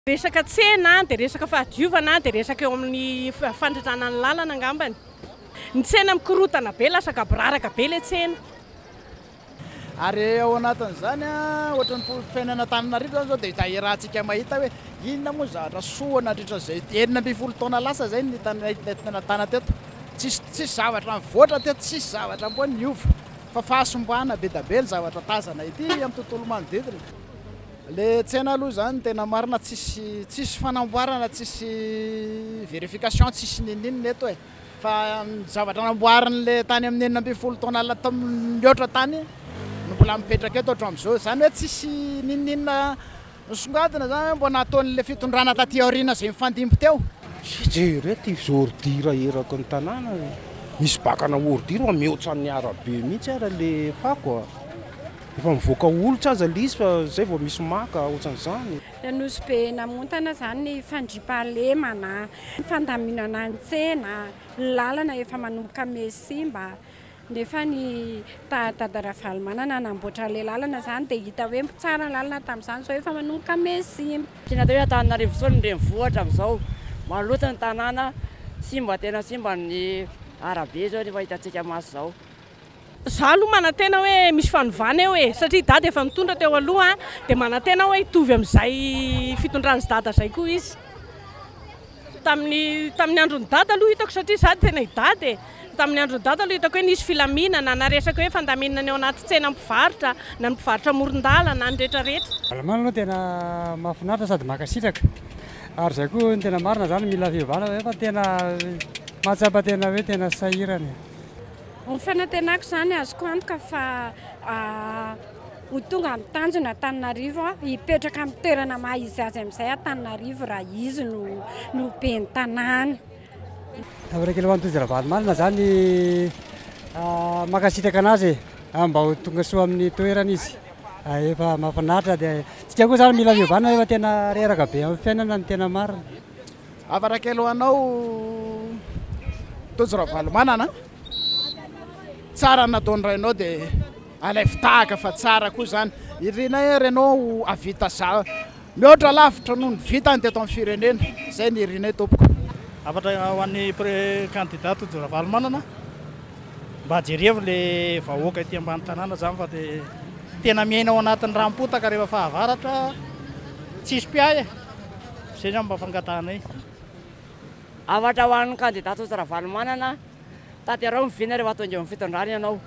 Resaka tsena dia resaka fahadiovana dia resaka eo amin'ny fandritana ny lalana angambany. Ny tsena mikorotana be lasaka biraraka be ilay tsena. Ary ao anatin'izany ohatran'ny fiainana Antananarivo zany zao dia itahirantsika mahita hoe inona moa zavatra soa nandritra izay 12 taona lasa izay ny tana teto. Tsisy zavatra mivoatra teto, tsisy zavatra mboa niova fa fahasomboana be da be ny zavatra tazana ity amin'ny tontolo manodidina. Le tsena aloha zany tena marina tsisy fanamboarana, tsisy vérification, tsisy ninina eto e. Fa zavatra namboarin'le tany amin'ny 12 taona mihoatra tany no mbola mipetraka eto hatramin'izao. Zany hoe tsisy ninina nisongadina zany mbo nataon'le fitondrana taty aoriana izay mifandimby teo. Jerety ordira erako ny tanàna. Misy bakana ordira mihoatra ny arabe mihitsy ara le fako. Efa mivoaka olitra aza le izy fa zay vao misy maka ohatran'izany. Nosy be namontana zany ny fandriampahalemana, ny fandaminana ny tsena, ny lalana efa manomboka mesimba. Nefa ny Dadaravalmanana namboatra le lalana zany dia hita hoe tsara ny lalana tamin'izany zao efa manomboka mesimba. Tena hoe Antananarivo zao ny renivohitra amin'izao. Malota ny tanàna, simba tena simba ny arabe zao rehefa hitantsika maso zao. Zaho aloha manantena hoe misy fanovana eo e, satria dada efa mitondra teo aloha dia manantena hoe hitovy amin'izay fitondran'ny dada izay koa izy. Tamin'ny andron'ny dada aloha hitako satria izaho tena hidady e. Tamin'ny andron'ny dada aloha hitako hoe nisy filaminana na resaka hoe fandaminana eo anaty tsena mpivarotra na ny mpivarotra amoron-dàlana na ny rehetrarehetra. Alamana aloha tena mahafinaritra sady makasitraka. Ary izay koa tena marina zany mila fihavanana fa tena mahatsapa tena hoe tena sahirana. Ny fanantenako zany azoko antoka fa ho tonga amin'ny tanjona Antananarivo hipetraka amin'ny toerana maha izy azy amin'izay Antananarivo raha izy no ben'ny tanàna. Tavarakely ho an'ny Dadaravalmanana zany makasitraka anazy mba ho tonga soa amin'ny toerana izy. Efa mahafinaritra dia tsika koa zany mila fihavanana efa tena reraka be amin'ny fiainana ny tena marina. Avarakely ho anao Dadaravalmanana. Tsara nataony rainao dia alefitahaka fa tsara koa zany. Irina renao avita za mihoatra lavitra noho ny vitany teto amin'ny firenena. Izay ny irina tompoko. Afatra ho an'ny candidat Dadaravalmanana mba jerevy le vahoaka ety ambany tanàna zany fa dia tena miaina ao anatin'ny rampotaka rehefa fahavaratra tsisy mpiay. Izay zany mba fangatahanay. Afatra ho an'ny candidat Dadaravalmanana tanterao mivina rehefa tonga amin'ny fitondrana ianao.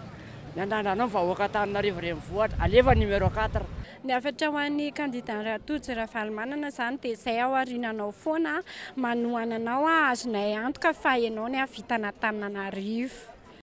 Miandrandranao vahoaka Antananarivo renivohitra, alefa numéro 4. Ny afatra ho an'ny candidat Dadaravalmanana zany dia izay aorinanao foana manohana anao azonay antoka fa ianao ny havitana Antananarivo.